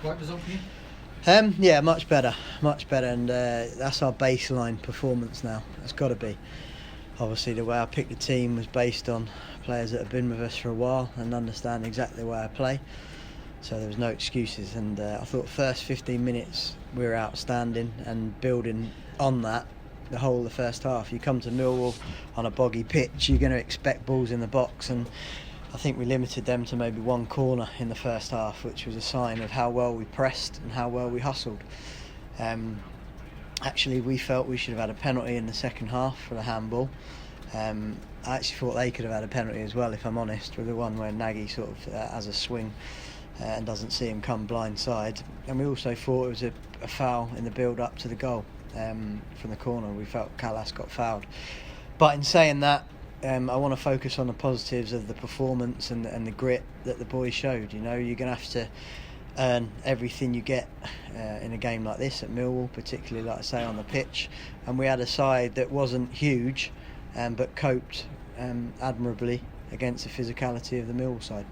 Right result for you? Yeah, much better, and that's our baseline performance now. It's got to be. Obviously, the way I picked the team was based on players that have been with us for a while and understand exactly the way I play. So there was no excuses, and I thought first 15 minutes we were outstanding and building on that the whole of the first half. You come to Millwall on a boggy pitch, you're going to expect balls in the box, and I think we limited them to maybe one corner in the first half, which was a sign of how well we pressed and how well we hustled. Actually, we felt we should have had a penalty in the second half for the handball. I actually thought they could have had a penalty as well, if I'm honest, with the one where Nagy sort of has a swing and doesn't see him come blindside. And we also thought it was a foul in the build-up to the goal from the corner. We felt Callas got fouled. But in saying that, I want to focus on the positives of the performance and the grit that the boys showed. You know, you're going to have to earn everything you get in a game like this at Millwall, particularly, like I say, on the pitch. And we had a side that wasn't huge, but coped admirably against the physicality of the Millwall side.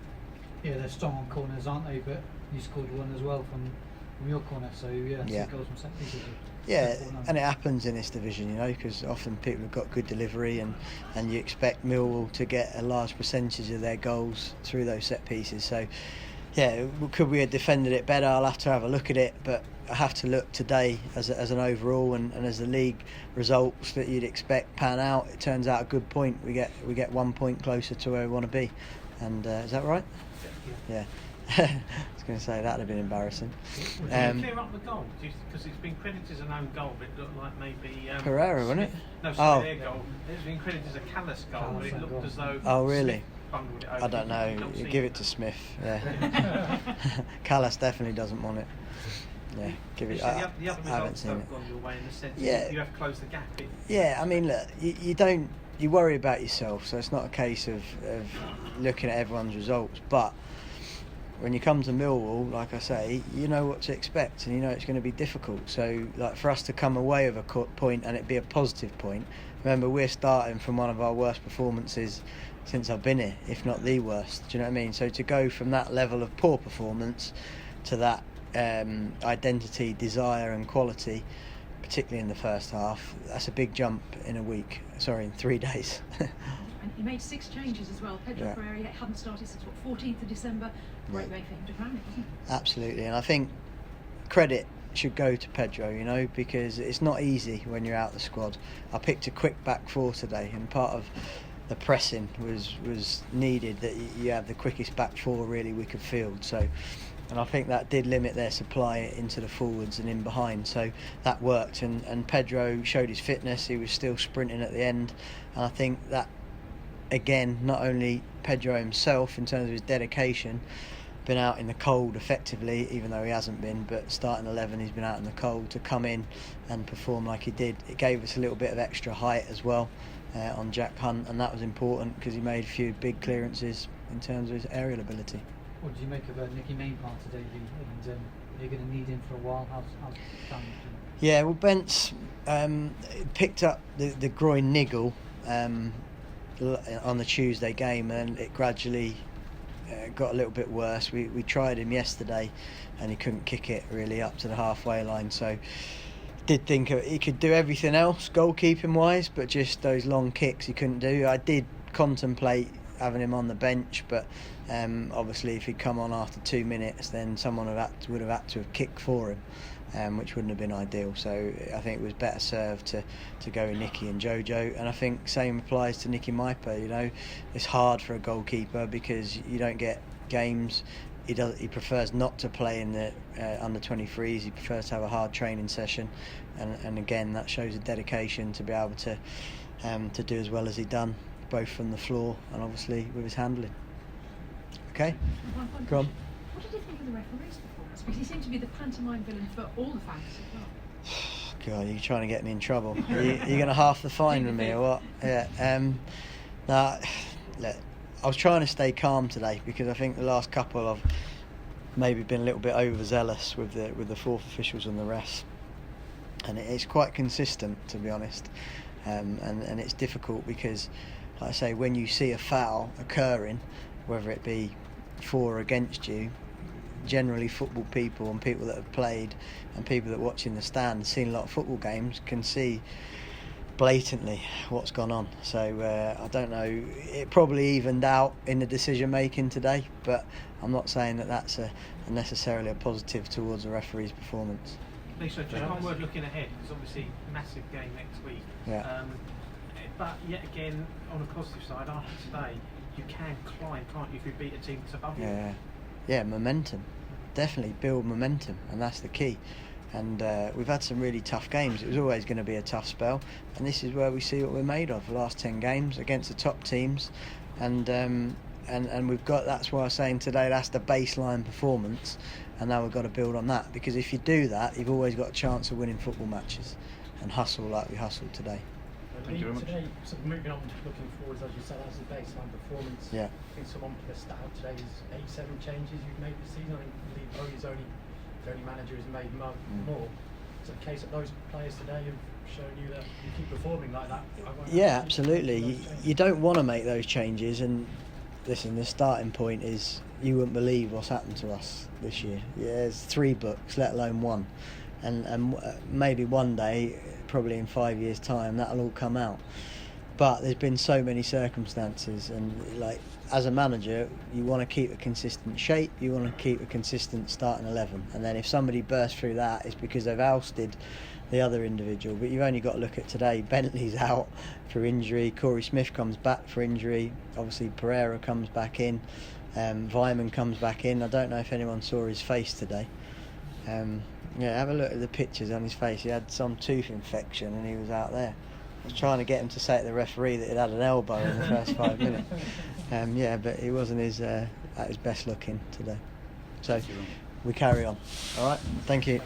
Yeah, they're strong on corners, aren't they? But you scored one as well from your corner, so yeah. 2 goals from set pieces. Yeah, and it happens in this division, you know, because often people have got good delivery and you expect Millwall to get a large percentage of their goals through those set pieces. So, yeah, could we have defended it better? I'll have to have a look at it, but I have to look today as an overall and as the league results that you'd expect pan out. It turns out a good point. We get 1 point closer to where we want to be, and is that right? Yeah. I was going to say that would have been embarrassing. Can you clear up the goal? Because it's been credited as an own goal, but it looked like maybe Pereira, wasn't it? No, sorry, their goal. It's been credited as a Callas goal, but it looked as though. Oh, really? Smith bundled it over. I don't know. You give it to Smith. Yeah. Callas definitely doesn't want it. Yeah, give it. The other results have gone your way in the sense that you have closed the gap. Yeah, I mean, look, you worry about yourself, so it's not a case of looking at everyone's results, but when you come to Millwall, like I say, you know what to expect and you know it's going to be difficult. So, like, for us to come away with a point and it be a positive point, remember we're starting from one of our worst performances since I've been here, if not the worst. Do you know what I mean? So to go from that level of poor performance to that identity, desire and quality, particularly in the first half, that's a big jump in 3 days. And he made 6 changes as well. Pedro Pereira hadn't started since 14th of December. Great way for him to crown it, wasn't it? Absolutely, and I think credit should go to Pedro, you know, because it's not easy when you're out the squad. I picked a quick back four today, and part of the pressing was needed that you have the quickest back four really we could field. So, and I think that did limit their supply into the forwards and in behind. So that worked, and Pedro showed his fitness. He was still sprinting at the end, and I think that, again, not only Pedro himself in terms of his dedication, been out in the cold effectively, even though he hasn't been, but starting 11 he's been out in the cold, to come in and perform like he did. It gave us a little bit of extra height as well on Jack Hunt, and that was important because he made a few big clearances in terms of his aerial ability. What did you make of Nicky Mainpart's debut, and you're going to need him for a while? How's done? Yeah, well, Bent's picked up the groin niggle on the Tuesday game, and it gradually got a little bit worse. We tried him yesterday and he couldn't kick it really up to the halfway line, so did think he could do everything else goalkeeping wise, but just those long kicks he couldn't do. I did contemplate having him on the bench, but obviously if he'd come on after 2 minutes then someone would have had to have kicked for him, which wouldn't have been ideal. So I think it was better served to go with Nicky and Jojo, and I think same applies to Nicky Maipa. You know, it's hard for a goalkeeper because you don't get games. He prefers not to play in the under 23s. He prefers to have a hard training session, and again that shows a dedication to be able to do as well as he done, both from the floor and obviously with his handling. Okay, go on. What did you think of the referee's performance? Because he seemed to be the pantomime villain for all the fans as well. God, you're trying to get me in trouble. You're going to half the fine with me or what? Yeah. Look, I was trying to stay calm today because I think the last couple I've maybe been a little bit overzealous with the fourth officials and the refs, and it's quite consistent, to be honest. And it's difficult because, like I say, when you see a foul occurring, whether it be for or against you, generally football people and people that have played and people that watch in the stands, seen a lot of football games, can see blatantly what's gone on. So I don't know, it probably evened out in the decision making today, but I'm not saying that that's necessarily a positive towards the referee's performance. Lisa, just one word looking ahead, because obviously massive game next week. Yeah. But yet again, on a positive side, after today, you can climb, can't you, if you beat a team that's above you? Yeah, momentum. Definitely build momentum, and that's the key. And we've had some really tough games. It was always going to be a tough spell, and this is where we see what we're made of. The last 10 games against the top teams, and we've got. That's why I was saying today that's the baseline performance, and now we've got to build on that, because if you do that, you've always got a chance of winning football matches, and hustle like we hustled today. Thank you very much. Today, sort of moving on, looking forwards, as you said, as a baseline performance. Yeah. I think someone put a stat out today is 7 changes you've made this season. I think Lee Bowley's only manager has made more. So the case that those players today have shown you that you keep performing like that. Yeah, absolutely. You don't want to make those changes, and listen, the starting point is you wouldn't believe what's happened to us this year. Yeah, there's 3 books, let alone 1, and maybe one day, probably in 5 years' time, that'll all come out. But there's been so many circumstances, and like as a manager, you want to keep a consistent shape, you want to keep a consistent starting 11, and then if somebody bursts through that, it's because they've ousted the other individual. But you've only got to look at today. Bentley's out for injury, Corey Smith comes back for injury, obviously Pereira comes back in, Vyman comes back in. I don't know if anyone saw his face today. Have a look at the pictures on his face. He had some tooth infection and he was out there. I was trying to get him to say to the referee that he'd had an elbow in the first 5 minutes. But he wasn't at his best looking today. So we carry on. All right, thank you.